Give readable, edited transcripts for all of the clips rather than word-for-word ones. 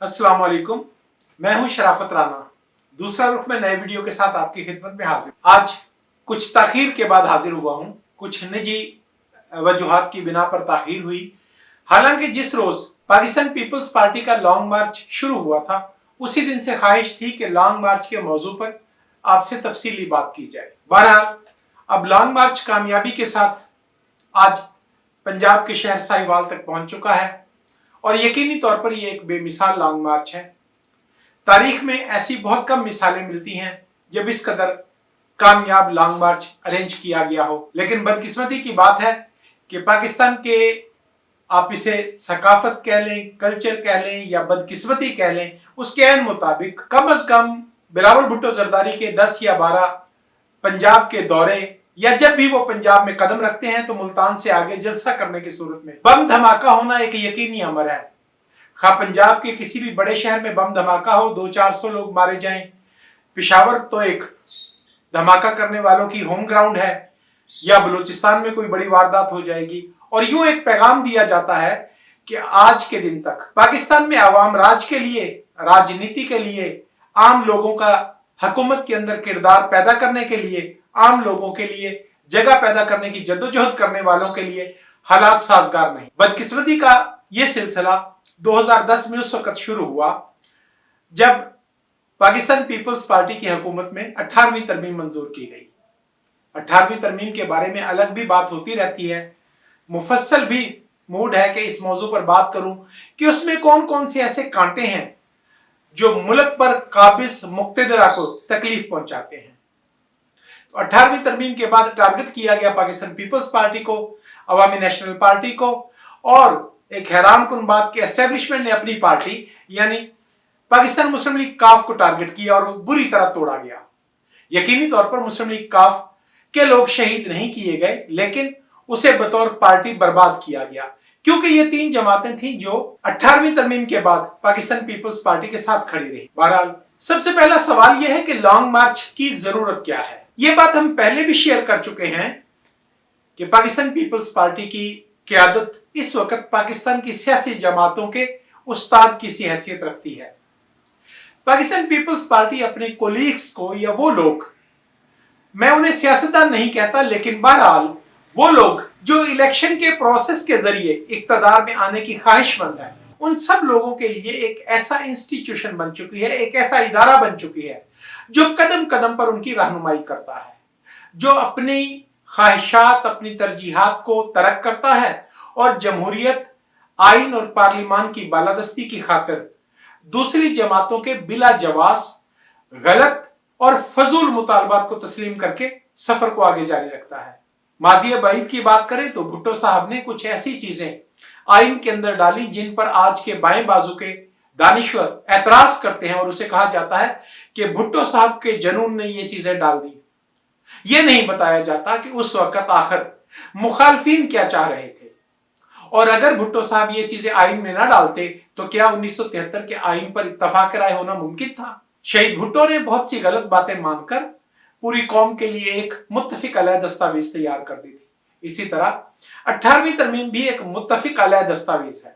अस्सलाम वालेकुम, मैं हूं शराफत राना। दूसरा रुख में नए वीडियो के साथ आपकी खिदमत में हाजिर। आज कुछ ताखीर के बाद हाजिर हुआ हूं। कुछ निजी वजूहात की बिना पर ताखीर हुई। हालांकि जिस रोज पाकिस्तान पीपल्स पार्टी का लॉन्ग मार्च शुरू हुआ था, उसी दिन से ख्वाहिश थी कि लॉन्ग मार्च के मौजू पर आपसे तफसीली बात की जाए। बहरहाल अब लॉन्ग मार्च कामयाबी के साथ आज पंजाब के शहर साहिवाल तक पहुंच चुका है और यकीनी तौर पर यह एक बेमिसाल लॉन्ग मार्च है। तारीख में ऐसी बहुत कम मिसालें मिलती हैं जब इस कदर कामयाब लॉन्ग मार्च अरेंज किया गया हो। लेकिन बदकिस्मती की बात है कि पाकिस्तान के, आप इसे सकाफत कह लें, कल्चर कह लें या बदकिस्मती कह लें, उसके ऐन मुताबिक कम अज कम बिलावल भुट्टो जरदारी के 10 या 12 पंजाब के दौरे, या जब भी वो पंजाब में कदम रखते हैं तो मुल्तान से आगे जलसा करने की सूरत में बम धमाका होना एक यकीनी अमर है। खा पंजाब के किसी भी बड़े शहर में बम धमाका हो, 200-400 लोग मारे जाएं। पेशावर तो एक धमाका करने वालों की होम ग्राउंड है, या बलूचिस्तान में कोई बड़ी वारदात हो जाएगी। और यूं एक पैगाम दिया जाता है कि आज के दिन तक पाकिस्तान में अवाम राज के लिए, राजनीति के लिए, आम लोगों का हुकूमत के अंदर किरदार पैदा करने के लिए, आम लोगों के लिए जगह पैदा करने की जद्दोजहद करने वालों के लिए हालात साजगार नहीं। बदकिस्मती का यह सिलसिला 2010 में उस वक्त शुरू हुआ जब पाकिस्तान पीपल्स पार्टी की हुकूमत में 18वीं तरमीम मंजूर की गई। 18वीं तरमीम के बारे में अलग भी बात होती रहती है, मुफस्सल भी मूड है कि इस मौजू पर बात करूं कि उसमें कौन कौन से ऐसे कांटे हैं जो मुल्क पर काबिज मुक्तदरा को तकलीफ पहुंचाते हैं। तो 18वीं तरमीम के बाद टारगेट किया गया पाकिस्तान पीपल्स पार्टी को, अवामी नेशनल पार्टी को, और एक हैरान कुन बात कि एस्टेब्लिशमेंट ने अपनी पार्टी यानी पाकिस्तान मुस्लिम लीग काफ को टारगेट किया और बुरी तरह तोड़ा गया। यकीनी तौर पर मुस्लिम लीग काफ के लोग शहीद नहीं किए गए, लेकिन उसे बतौर पार्टी बर्बाद किया गया, क्योंकि ये 3 जमातें थीं जो 18वीं तरमीम के बाद पाकिस्तान पीपल्स पार्टी के साथ खड़ी रही। बहरहाल सबसे पहला सवाल यह है कि लॉन्ग मार्च की जरूरत क्या है। यह बात हम पहले भी शेयर कर चुके हैं कि पाकिस्तान पीपल्स पार्टी की क़यादत इस वक्त पाकिस्तान की सियासी जमातों के उस्ताद की सी हैसियत रखती है। पाकिस्तान पीपल्स पार्टी अपने कोलीग्स को, या वो लोग, मैं उन्हें सियासतदान नहीं कहता, लेकिन बहरहाल वो लोग जो इलेक्शन के प्रोसेस के जरिए इक्तदार में आने की ख्वाहिशमंद है, उन सब लोगों के लिए एक ऐसा इंस्टीट्यूशन बन चुकी है, एक ऐसा इदारा बन चुकी है जो कदम कदम पर उनकी रहनुमाई करता है, जो अपनी ख्वाहिशात, अपनी तरजीहात को तरक करता है और जमहूरियत, आइन और पार्लिमान की बालादस्ती की खातिर दूसरी जमातों के बिला जवास, गलत और फजूल मुतालबात को तस्लीम करके सफर को आगे जारी रखता है। माज़ी बाईद की बात करें तो भुट्टो साहब ने कुछ ऐसी चीजें आइन के अंदर डाली जिन पर आज के बाएं बाजू के दानिश्वर एतराज करते हैं और उसे कहा जाता है कि भुट्टो साहब के जनून ने ये चीजें डाल दी। ये नहीं बताया जाता कि उस वक्त आखिर मुखालफिन क्या चाह रहे थे, और अगर भुट्टो साहब ये चीजें आइन में ना डालते तो क्या 1973 के आइन पर इत्तफाक राय होना मुमकिन था। शहीद भुट्टो ने बहुत सी गलत बातें मानकर पूरी कौम के लिए एक मुत्तफिक अलह दस्तावेज तैयार कर दी थी। इसी तरह 18वीं तरमीम भी एक मुत्तफिक अलह दस्तावेज है।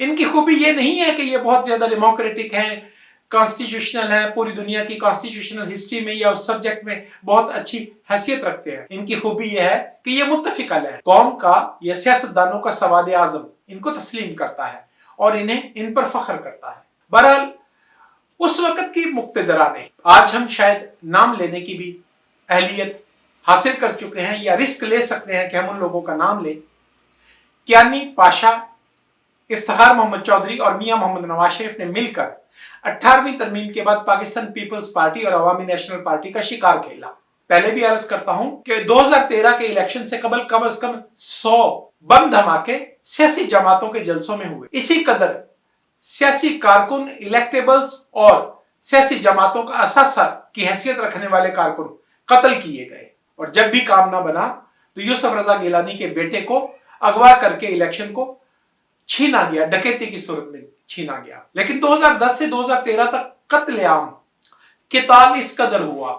इनकी खूबी ये नहीं है कि ये बहुत ज्यादा डेमोक्रेटिक है, कॉन्स्टिट्यूशनल है, पूरी दुनिया की कॉन्स्टिट्यूशनल हिस्ट्री में या उस सब्जेक्ट में बहुत अच्छी हैसियत रखते हैं। इनकी खूबी यह है कि ये मुत्तफिक अलह है, कौम का या सियासतदानों का सवाद आजम इनको तस्लीम करता है और इन्हें इन पर फख्र करता है। बहरहाल उस वक्त की मुक्तदरा ने, आज हम शायद नाम लेने की भी अहलियत हासिल कर चुके हैं या रिस्क ले सकते हैं कि हम उन लोगों का नाम लें, कियानी पाशा, इफ्तिखार मोहम्मद चौधरी और मियां मोहम्मद नवाज शरीफ ने मिलकर 18वीं तरमीम के बाद पाकिस्तान पीपल्स पार्टी और अवामी नेशनल पार्टी का शिकार खेला। पहले भी अर्ज करता हूं कि 2013 के इलेक्शन से कबल कम से कम 100 बम धमाके सियासी जमातों के जलसों में हुए। इसी कदर सियासी कारकुन, इलेक्टेबल्स और सियासी जमातों का असासा की हैसियत रखने वाले कारकुन कत्ल किए गए, और जब भी काम ना बना तो यूसुफ रजा गिलानी के बेटे को अगवा करके इलेक्शन को छीना गया, डकैती की सूरत में छीना गया। लेकिन 2010 से 2013 तक कत्लेआम किताल इस कदर हुआ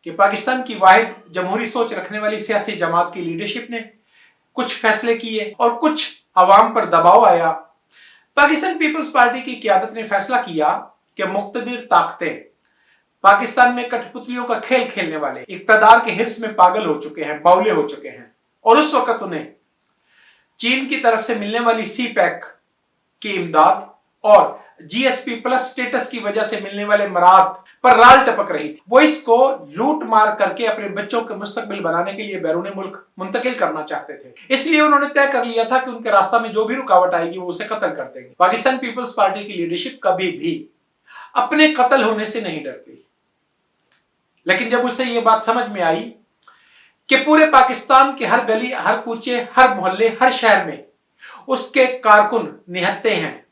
कि पाकिस्तान की वाहिद जमहूरी सोच रखने वाली सियासी जमात की लीडरशिप ने कुछ फैसले किए और कुछ अवाम पर दबाव आया। पाकिस्तान पीपल्स पार्टी की क़यादत ने फैसला किया कि मुक़्तदिर ताकतें पाकिस्तान में कठपुतलियों का खेल खेलने वाले इक़्तिदार के हिर्स में पागल हो चुके हैं, बावले हो चुके हैं, और उस वक्त उन्हें चीन की तरफ से मिलने वाली सी पैक की इमदाद और जीएसपी प्लस स्टेटस की वजह से मिलने वाले मराद पर राल टपक रही थी। वो इसको लूट मार करके अपने बच्चों के मुस्तकबिल बनाने के लिए बैरून मुल्क मुंतकिल करना चाहते थे। इसलिए उन्होंने तय कर लिया था कि उनके रास्ता में जो भी रुकावट आएगी वो उसे कत्ल कर देंगे। पाकिस्तान पीपल्स पार्टी की लीडरशिप कभी भी अपने कत्ल होने से नहीं डरती, लेकिन जब उसे ये बात समझ में आई कि पूरे पाकिस्तान के हर गली, हर कूचे, हर मोहल्ले, हर शहर में उसके कारकुन निहत्ते हैं,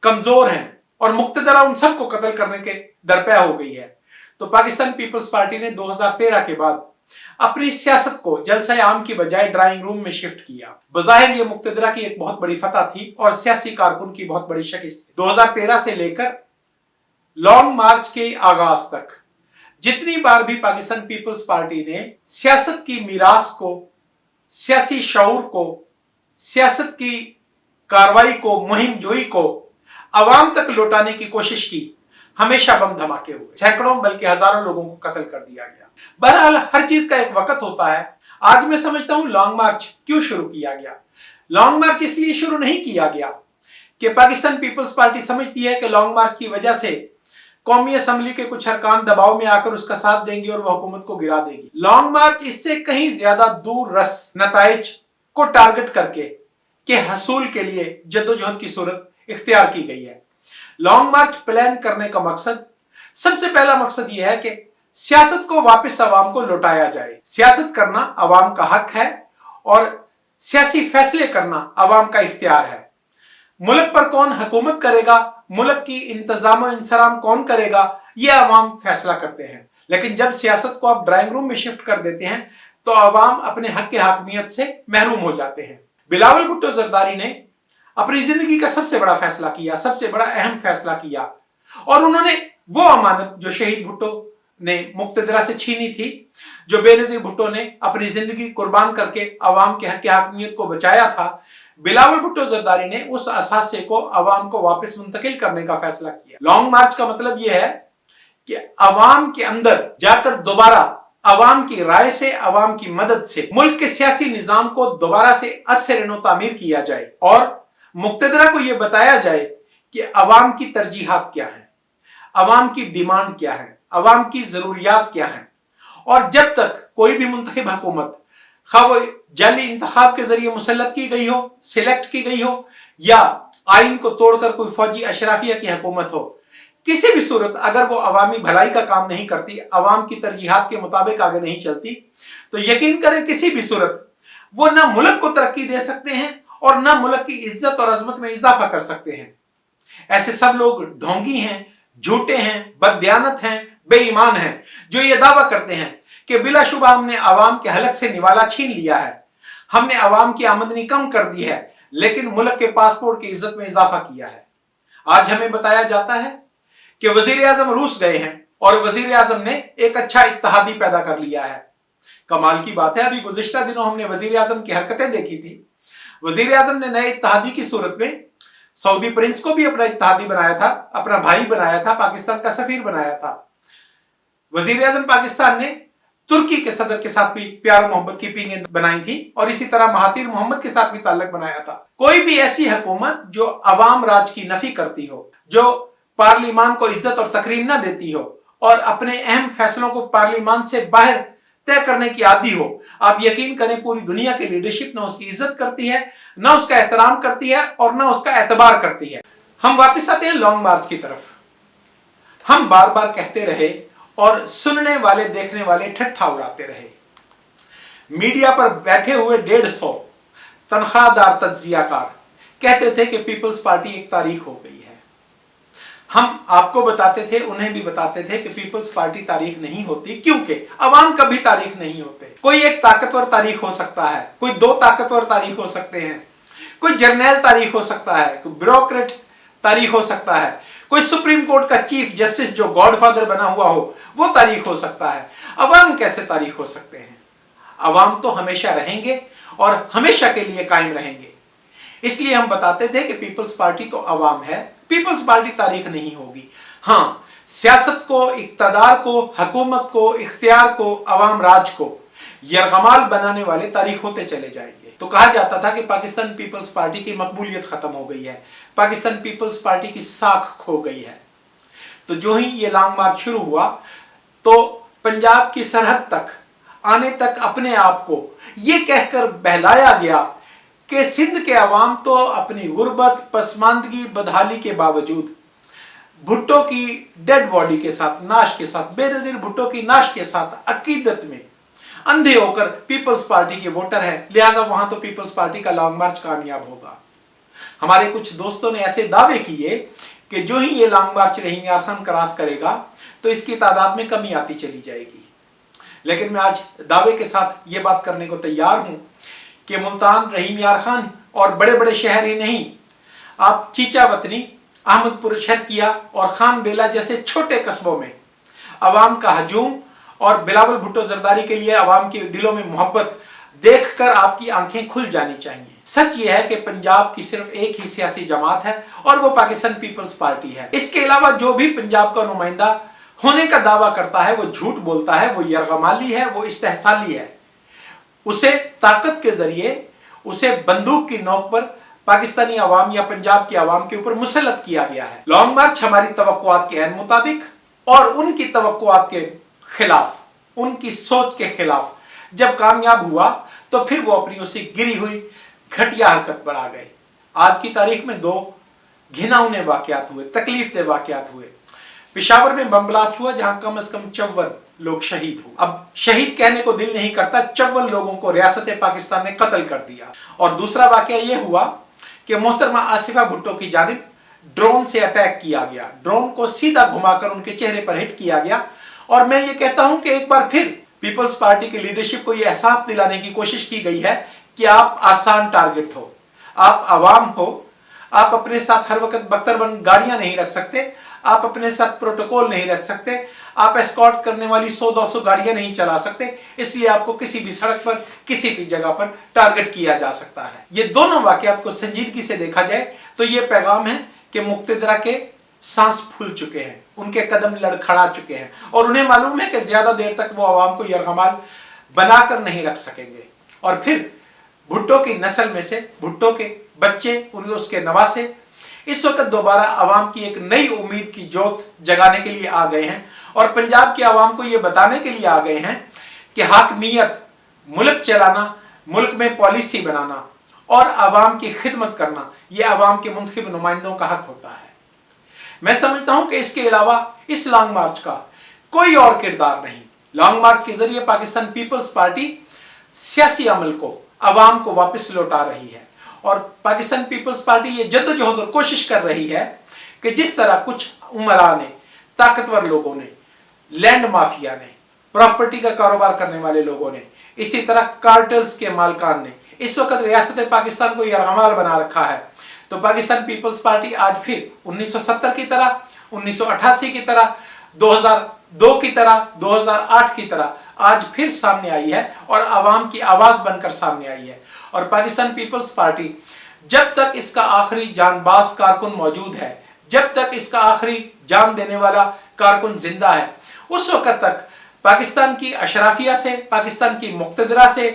कमजोर हैं और मुक्तदरा उन सबको कत्ल करने के दरपे हो गई है, तो पाकिस्तान पीपल्स पार्टी ने 2013 के बाद अपनी सियासत को जलसा आम की बजाय ड्राइंग रूम में शिफ्ट किया। बज़ाहिर ये मुक्तदरा की एक बहुत बड़ी फतह थी और सियासी कारकुन की बहुत बड़ी शिकस्त थी। 2013 से लेकर लॉन्ग मार्च के आगाज तक जितनी बार भी पाकिस्तान पीपल्स पार्टी ने सियासत की मीरास को, सियासी शऊर को, सियासत की कार्रवाई को, मुहिम जोई को अवाम तक लौटाने की कोशिश की, हमेशा बम धमाके हुए, सैकड़ों बल्कि हजारों लोगों को कत्ल कर दिया गया। बहरहाल हर चीज का एक वक्त होता है। आज मैं समझता हूं लॉन्ग मार्च क्यों शुरू किया गया। लॉन्ग मार्च इसलिए शुरू नहीं किया गया कि पाकिस्तान पीपल्स पार्टी समझती है कि लॉन्ग मार्च की वजह से कौमी असम्बली के कुछ अरकान दबाव में आकर उसका साथ देंगे और वह हुकूमत को गिरा देगी। लॉन्ग मार्च इससे कहीं ज्यादा दूर रस नताइज को टारगेट करके के हसूल के लिए जद्दोजहद की सूरत इख्तियार की गई है। लॉन्ग मार्च प्लान करने का मकसद, सबसे पहला मकसद यह है कि सियासत को वापस अवाम को लौटाया जाए। सियासत करना अवाम का हक है और सियासी फैसले करना अवाम का इख्तियार है। मुल्क पर कौन हुकूमत करेगा, मुल्क की इंतजाम और इंसराम कौन करेगा, यह अवाम फैसला करते हैं। लेकिन जब सियासत को आप ड्राइंग रूम में शिफ्ट कर देते हैं तो अवाम अपने हक की हाकमियत से महरूम हो जाते हैं। बिलावल भुट्टो जरदारी ने अपनी जिंदगी का सबसे बड़ा फैसला किया, सबसे बड़ा अहम फैसला किया, और उन्होंने वो अमानत जो शहीद भुट्टो ने मुक्तदरा से छीनी थी, जो बेनजीर भुट्टो ने अपनी जिंदगी कुर्बान करके अवाम के हक की हाकमियत को बचाया था, बिलावल भुट्टो जरदारी ने उस असासे को अवाम को वापस मुंतकिल करने का फैसला किया। लॉन्ग मार्च का मतलब यह है कि अवाम के अंदर जाकर दोबारा अवाम की राय से, अवाम की मदद से मुल्क के सियासी निजाम को दोबारा से अस्सर तामीर किया जाए और मुक्तदरा को यह बताया जाए कि अवाम की तरजीहात क्या है, अवाम की डिमांड क्या है, अवाम की जरूरियात क्या है। और जब तक कोई भी मुंतखब हुकूमत, खा वो जाली इंतखाब के जरिए मुसल्लत की गई हो, सिलेक्ट की गई हो, या आइन को तोड़कर कोई फौजी अशराफिया की हुकूमत हो, किसी भी सूरत अगर वो अवामी भलाई का काम नहीं करती, अवाम की तरजीहात के मुताबिक आगे नहीं चलती, तो यकीन करें किसी भी सूरत वो ना मुल्क को तरक्की दे सकते हैं और ना मुल्क की इज्जत और अजमत में इजाफा कर सकते हैं। ऐसे सब लोग ढोंगी हैं, झूठे हैं, बददियानत हैं, बेईमान हैं, जो ये दावा करते हैं कि बिलाशुबा हमने अवाम के हलक से निवाला छीन लिया है, हमने अवाम की आमदनी कम कर दी है, लेकिन मुल्क के पासपोर्ट की इज्जत में इजाफा किया है। आज हमें बताया जाता है कि वजीर आजम रूस गए हैं और वजीर आजम ने एक अच्छा इत्तेहादी पैदा कर लिया है। कमाल की बात है, अभी गुज़िश्ता दिनों हमने वजीर आजम की हरकतें देखी थी। वजीर आजम ने नए इत्तेहादी की सूरत में सऊदी प्रिंस को भी अपना इत्तेहादी बनाया था, अपना भाई बनाया था, पाकिस्तान का सफीर बनाया था। वजीर आजम पाकिस्तान ने तुर्की के सदर के साथ भी प्यार मोहब्बत की पींगें बनाई थी और इसी तरह महातिर मोहम्मद के साथ भी ताल्लुक बनाया था। कोई भी ऐसी हुकूमत जो अवाम राज की नफी करती हो, जो पार्लिमान को इज्जत और तकरीम ना देती हो और अपने अहम फैसलों को पार्लिमान से बाहर तय करने की आदी हो, आप यकीन करें पूरी दुनिया की लीडरशिप ना उसकी इज्जत करती है, ना उसका एहतराम करती है और ना उसका एतबार करती है। हम वापस आते हैं लॉन्ग मार्च की तरफ। हम बार बार कहते रहे और सुनने वाले, देखने वाले ठट्ठा उड़ाते रहे। मीडिया पर बैठे हुए 150 तनख्वाहदार तज्जियाकार कहते थे कि पीपल्स पार्टी एक तारीख हो गई है। हम आपको बताते थे, उन्हें भी बताते थे कि पीपल्स पार्टी तारीख नहीं होती, क्योंकि अवाम कभी तारीख नहीं होते। कोई एक ताकतवर तारीख हो सकता है, कोई दो ताकतवर तारीख हो सकते हैं, कोई जर्नैल तारीख हो सकता है, कोई ब्यूरोक्रेट तारीख हो सकता है, कोई सुप्रीम कोर्ट का चीफ जस्टिस जो गॉडफादर बना हुआ हो वो तारीख हो सकता है। अवाम कैसे तारीख हो सकते हैं? अवाम तो हमेशा रहेंगे और हमेशा के लिए कायम रहेंगे। इसलिए हम बताते थे कि पीपल्स पार्टी तो अवाम है, पीपल्स पार्टी तारीख नहीं होगी। हाँ, सियासत को, इक्तदार को, हुकूमत को, इख्तियार को, अवाम राज को यरगमाल बनाने वाले तारीख होते चले जाएंगे। तो कहा जाता था कि पाकिस्तान पीपल्स पार्टी की मकबूलियत खत्म हो गई है, पाकिस्तान पीपल्स पार्टी की साख खो गई है। तो जो ही ये लॉन्ग मार्च शुरू हुआ तो पंजाब की सरहद तक आने तक अपने आप को ये कहकर बहलाया गया कि सिंध के अवाम तो अपनी गुर्बत, पसमानदगी, बदहाली के बावजूद भुट्टो की डेड बॉडी के साथ, नाश के साथ, बेनजीर भुट्टो की नाश के साथ अकीदत में अंधे होकर पीपल्स पार्टी के वोटर हैं, लिहाजा वहां तो पीपल्स पार्टी का लॉन्ग मार्च कामयाब होगा। हमारे कुछ दोस्तों ने ऐसे दावे किए कि जो ही ये लॉन्ग मार्च रहीम यार खान क्रॉस करेगा तो इसकी तादाद में कमी आती चली जाएगी। लेकिन मैं आज दावे के साथ ये बात करने को तैयार हूं कि मुल्तान, रहीम यार खान और बड़े बड़े शहर ही नहीं, आप चीचा वतनी, अहमदपुर, शर्किया और खान बेला जैसे छोटे कस्बों में अवाम का हजूम और बिलावल भुट्टो जरदारी के लिए अवाम के दिलों में मोहब्बत देखकर आपकी आंखें खुल जानी चाहिए। सच ये है कि पंजाब की सिर्फ एक ही सियासी जमात है और वो पाकिस्तान पीपल्स पार्टी है। इसके अलावा जो भी पंजाब का नुमाइंदा होने का दावा करता है वो झूठ बोलता है, वो यरगमाली है, वो इस्तेहसाली है। उसे ताकत के जरिए, उसे बंदूक की नोक पर पाकिस्तानी अवाम या पंजाब की अवाम के ऊपर मुसल्लत किया गया है। लॉन्ग मार्च हमारी तवक्कुआत के ऐन मुताबिक और उनकी तवक्कुआत के खिलाफ, उनकी सोच के खिलाफ जब कामयाब हुआ तो फिर वो अपनी उसी गिरी हुई घटिया हरकत पर आ गए। आज की तारीख में दो घिनौने वाकयात हुए, तकलीफ दे वाकयात हुए। पेशावर में बम ब्लास्ट हुआ जहां कम से कम 54 लोग शहीद हुए। अब शहीद कहने को दिल नहीं करता, 54 लोगों को रियासत पाकिस्तान ने कत्ल कर दिया। और दूसरा वाकया यह हुआ कि मोहतरमा आसिफा भुट्टो की जानिब ड्रोन से अटैक किया गया, ड्रोन को सीधा घुमाकर उनके चेहरे पर हिट किया गया। और मैं ये कहता हूं कि एक बार फिर पीपल्स पार्टी की लीडरशिप को यह एहसास दिलाने की कोशिश की गई है कि आप आसान टारगेट हो, आप अवाम हो, आप अपने साथ हर वक्त बख्तरबंद गाड़ियां नहीं रख सकते, आप अपने साथ प्रोटोकॉल नहीं रख सकते, आप एस्कॉर्ट करने वाली 100-200 गाड़ियां नहीं चला सकते, इसलिए आपको किसी भी सड़क पर, किसी भी जगह पर टारगेट किया जा सकता है। ये दोनों वाकयात को संजीदगी से देखा जाए तो ये पैगाम है कि मुक्तदरा के सांस फूल चुके हैं, उनके कदम लड़खड़ा चुके हैं और उन्हें मालूम है कि ज्यादा देर तक वो आवाम को यरगमाल बनाकर नहीं रख सकेंगे। और फिर भुट्टो की नस्ल में से भुट्टो के बच्चे, उसके नवासे इस वक्त दोबारा आवाम की एक नई उम्मीद की जोत जगाने के लिए आ गए हैं और पंजाब की आवाम को ये बताने के लिए आ गए हैं कि हाकमियत, मुल्क चलाना, मुल्क में पॉलिसी बनाना और आवाम की खिदमत करना यह आवाम के मुंतखब नुमाइंदों का हक होता है। मैं समझता हूं कि इसके अलावा इस लॉन्ग मार्च का कोई और किरदार नहीं। लॉन्ग मार्च के जरिए पाकिस्तान पीपल्स पार्टी सियासी अमल को, आवाम को वापस लौटा रही है और पाकिस्तान पीपल्स पार्टी ये जद्दोजहद और कोशिश कर रही है कि जिस तरह कुछ उमरा ने, ताकतवर लोगों ने, लैंड माफिया ने, प्रॉपर्टी का कारोबार करने वाले लोगों ने, इसी तरह कार्टल्स के मालकान ने इस वक्त रियासत पाकिस्तान को यरगमाल बना रखा है। तो पाकिस्तान पीपल्स पार्टी आज फिर 1970 की तरह, 1988 की तरह, 2002 की तरह, 2008 की तरह आज फिर सामने आई है और आवाम की आवाज बनकर सामने आई है। और पाकिस्तान पीपल्स पार्टी जब तक इसका आखिरी जानबाज कारकुन मौजूद है, जब तक इसका आखिरी जान देने वाला कारकुन जिंदा है, उस वक्त तक पाकिस्तान की अशराफिया से, पाकिस्तान की मुक्तदरा से,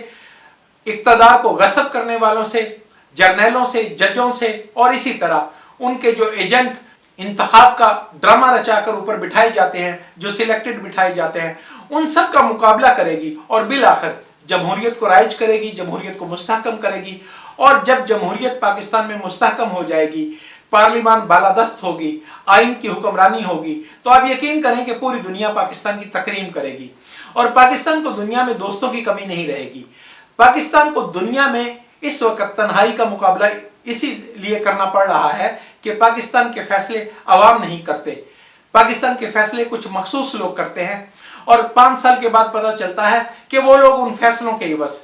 इक्तदार को गस्ब करने वालों से, जर्नैलों से, जजों से और इसी तरह उनके जो एजेंट इंतखाब का ड्रामा रचाकर ऊपर बिठाए जाते हैं, जो सिलेक्टेड बिठाए जाते हैं, उन सब का मुकाबला करेगी और बिल आखिर जमहूरियत को राइज करेगी, जमहूरियत को मुस्तहकम करेगी। और जब जमहूरियत पाकिस्तान में मुस्तहकम हो जाएगी, पार्लिमान बालादस्त होगी, आइन की हुक्मरानी होगी, तो आप यकीन करें कि पूरी दुनिया पाकिस्तान की तकरीम करेगी और पाकिस्तान को दुनिया में दोस्तों की कमी नहीं रहेगी। पाकिस्तान को दुनिया में इस वक्त तन्हाई का मुकाबला इसीलिए करना पड़ रहा है कि पाकिस्तान के फैसले अवाम नहीं करते, पाकिस्तान के फैसले कुछ मखसूस लोग करते हैं और 5 साल के बाद पता चलता है कि वो लोग उन फैसलों के एवज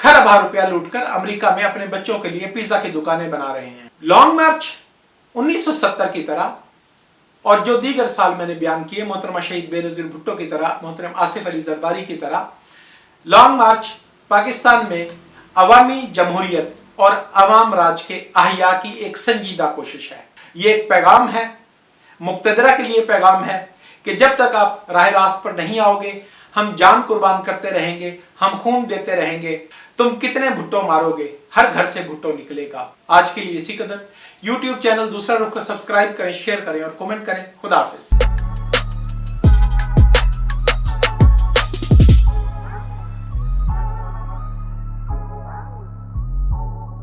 खरबा रुपया लूटकर अमेरिका में अपने बच्चों के लिए पिज्जा की दुकानें बना रहे हैं। लॉन्ग मार्च 1970 की तरह और जो दीगर साल मैंने बयान किए, मोहतरमा शहीद बेनजीर भुट्टो की तरह, मोहतरम आसिफ अली जरदारी की तरह, लॉन्ग मार्च पाकिस्तान में अवामी जमहूरियत और अवाम राज के अहिया की एक संजीदा कोशिश है। ये एक पैगाम है, मुक्तदरा के लिए पैगाम है कि जब तक आप राह रास्त पर नहीं आओगे, हम जान कुर्बान करते रहेंगे, हम खून देते रहेंगे। तुम कितने भुट्टो मारोगे, हर घर से भुट्टो निकलेगा। आज के लिए इसी कदर। YouTube चैनल दूसरा रुख को सब्सक्राइब करें, शेयर करें और कमेंट करें। खुदा हाफिज।